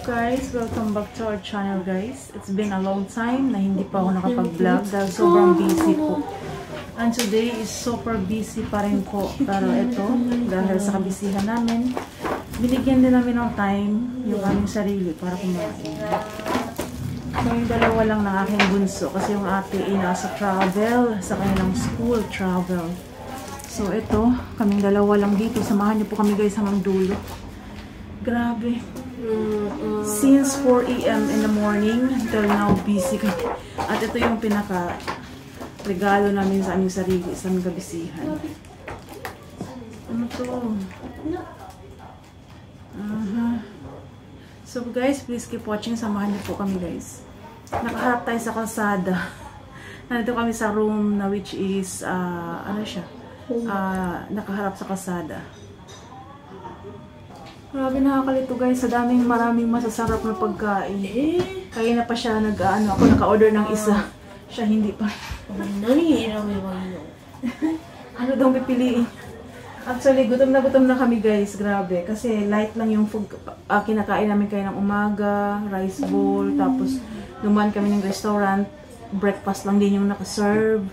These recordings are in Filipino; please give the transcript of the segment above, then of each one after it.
guys, welcome back to our channel guys. It's been a long time na hindi pa ako nakapag-vlog dahil sobrang busy po. And today is super busy pa rin po. Pero ito, dahil sa kabisihan namin, binigyan din namin ng time yung aming sarili para kumain. So yung dalawa lang ng aking bunso kasi yung ate ay nasa travel, sa kanilang school travel. So ito, kaming dalawa lang dito. Samahan niyo po kami guys hanggang dulo. Grabe. Since 4 AM in the morning until now busy kami. At ito yung pinaka regalo namin sa aming sarili, sa aming kabisihan. Ano to? So guys, please keep watching. Samahan niyo po kami guys. Nakaharap tayo sa kalsada. Nandito kami sa room na which is ano siya? Nakaharap sa kalsada. Grabe, nakakalito guys. Sa maraming masasarap na pagkain. Kaya na pa siya ako naka-order ng isa. Siya hindi pa. Ano daw pipiliin? Actually, gutom na kami guys. Grabe. Kasi light lang yung food. Kinakain namin kayo ng umaga, rice bowl, tapos dumaan kami ng restaurant. Breakfast lang din yung nakaserve.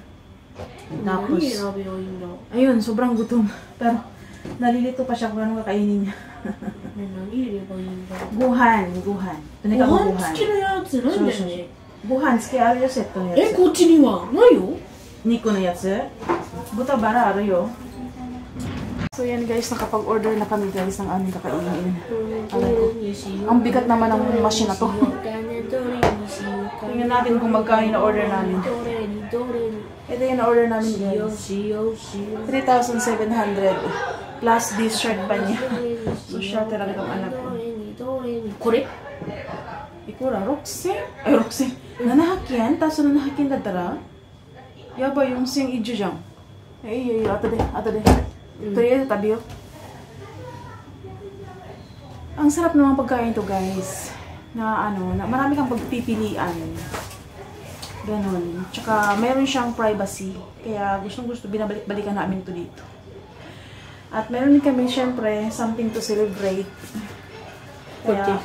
Tapos, ayun, sobrang gutom. Pero, nalilito pa siya kung anong kakainin niya. Guhan. Guhan. Guhan, tsuki aru yo, setto no yatsu. Kochi ni wa nai yo? Niku no yatsu. Buta bara aru yo. So yan guys, nakapag-order na kami guys ng aming kakainin. Ang bigat naman ng machine na to. Tingnan natin kung magkano na order namin. Ito yung na-order namin guys. 3,700 plus this shirt pa niya. So siya talaga itong anak ko. Kore? Ikura? 6,000? Ay, 6,000. 700 yen? Tapos 700 だったらやばい、4,000以上じゃん。いいよ、後で。とりあえず食べよう。Ang sarap naman pagkain to guys. Na marami kang pagpipilian. Ganon. Tsaka meron siyang privacy. Kaya gustong-gusto binabalik-balikan namin to dito. At meron din kami syempre something to celebrate. Kaya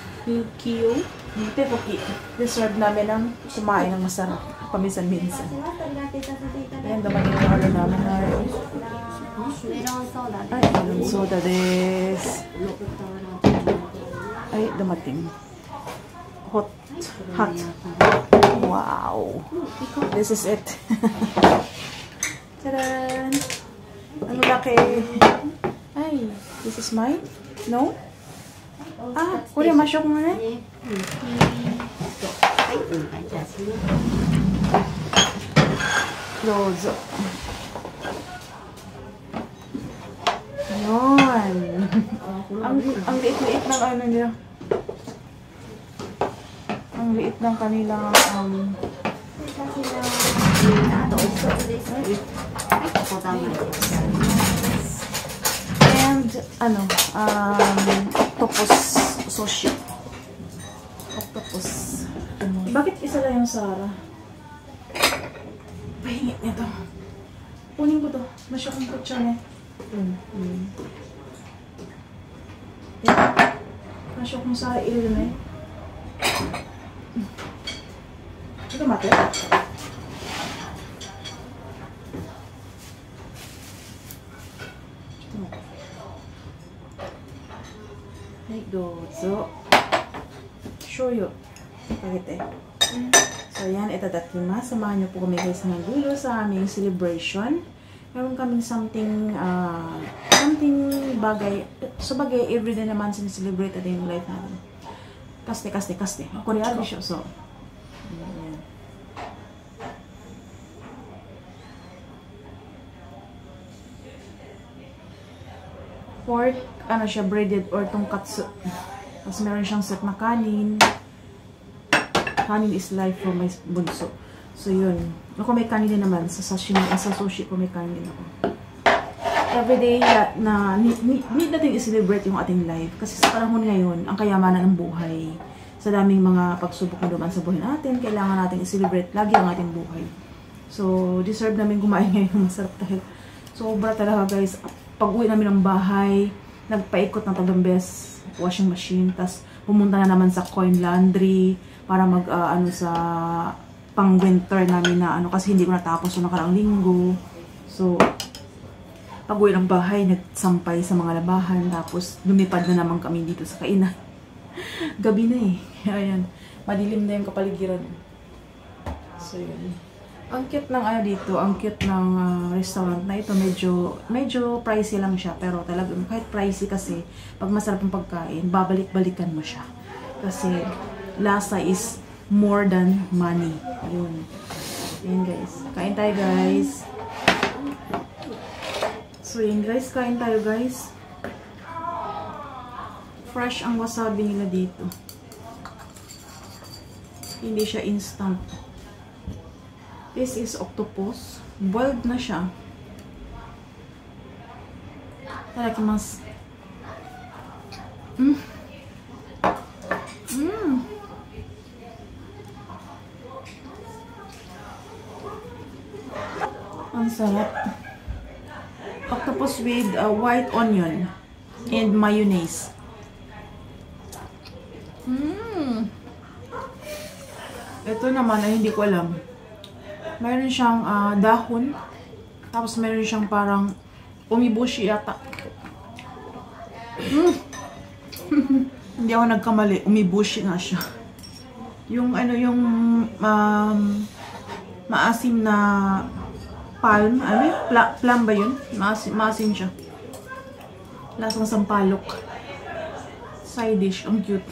Kiyo. Dito Poki. Deserve namin ng kumain ng masarap. Paminsan-minsan. Ayan, dumating yung order namin na ay, melon soda desu. Ay, dumating. Hot. Wow. This is it. Tadaan! Ano laki? Ay, this is mine? No? Kuya, masyok mo na. Dozo. Ayan. Ang liit-liit ng ano niya. Ang liit ng kanilang and octopus sushi. Octopus. Bakit isa lang yung Sara? Pahingit nito. Kunin ko to. Masyok ang kutsa niya. Masyok mo Sara ilo na eh. Ito mate. Hai, dozo. Shoyu. Pagete. So, yan. Itadakimasu. Samahan niyo po kami guys ng dulo sa aming celebration. Meron kaming something bagay. So, bagay, everyday naman sineselebrate natin yung life natin. Kaste. Koreano siya. So, yan. Pork, siya, breaded or tonkatsu. Tapos meron siyang set na kanin. Kanin is life for my bunso. So, yun. Ako may kanin din naman. Sa sashimi, sa sushi ko may kanin din ako. Everyday na need natin i-celebrate yung ating life. Kasi sa panahon ngayon, ang kayamanan ng buhay. Sa daming mga pagsubok na dumaan sa buhay natin, kailangan natin i-celebrate lagi ang ating buhay. So, deserve namin kumain ngayon. Masarap dahil sobra talaga guys. Pag uwi namin ng bahay, nagpaikot ng tatlong beses washing machine, tas pumunta na naman sa Coin Laundry para mag ano sa pang winter namin na ano kasi hindi ko natapos yung nakarang linggo. So pag-uwi ng bahay, nagsampay sa mga labahan, tapos lumipad na naman kami dito sa kainan. Gabi na eh. Ayan, madilim na yung kapaligiran. So yun. Ang cute ng ano dito, ang cute ng restaurant na ito, medyo pricey lang siya, pero talagang kahit pricey kasi, pag masarap ang pagkain, babalik-balikan mo siya. Kasi lasa is more than money. Yun. Ayan guys. Kain tayo guys. So yun guys, kain tayo guys. Fresh ang wasabi nila dito. Hindi siya instant. This is octopus. Boiled na siya. Itadakimasu. Ang sarap. Octopus with white onion and mayonnaise. Ito naman ay hindi ko alam. Mayroon siyang dahon. Tapos mayroon siyang parang umibushi yata. Hindi ako nagkamali. Umibushi nga siya. Yung ano yung maasim na palm, ano yun? Plum ba yun? Maasim siya. Lasang sampalok. Side dish. Ang cute.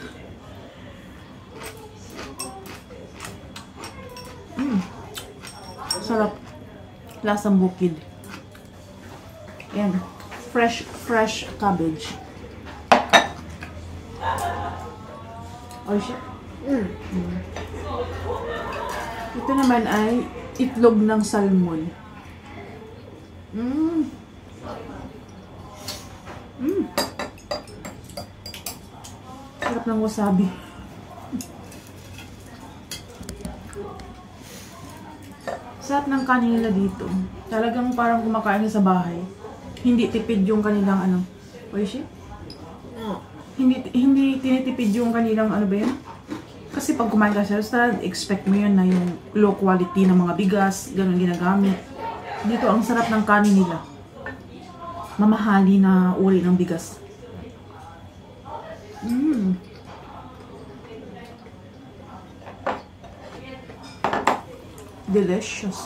Sarap. Lasang bukid. Ayan. Fresh cabbage. Oh shit. Ito naman ay itlog ng salmon. Sarap ng wasabi. Sarap ng kanin nila dito. Talagang parang kumakain sa bahay. Hindi tipid yung kanilang ano. Oishi? Hindi tinitipid yung kanilang ano ba yun? Kasi pag kumain ka sa restaurant, expect mo yun na yung low quality ng mga bigas, ganun ginagamit. Dito, ang sarap ng kanin nila. Mamahali na uri ng bigas. Delicious.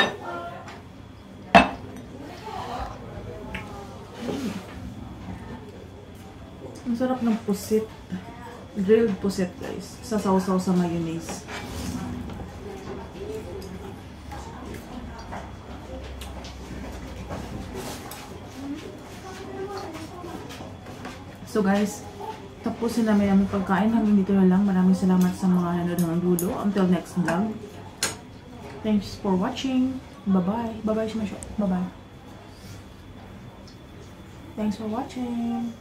Ang sarap ng pusit. Grilled pusit, guys. Sasaw-saw sa mayonnaise. So guys, tapusin namin ang pagkain. Hanggang dito na lang. Maraming salamat sa mga nanonood ng dulo. Until next vlog. Thanks for watching. Bye-bye. Bye-bye, Shimasho. Bye-bye. Thanks for watching.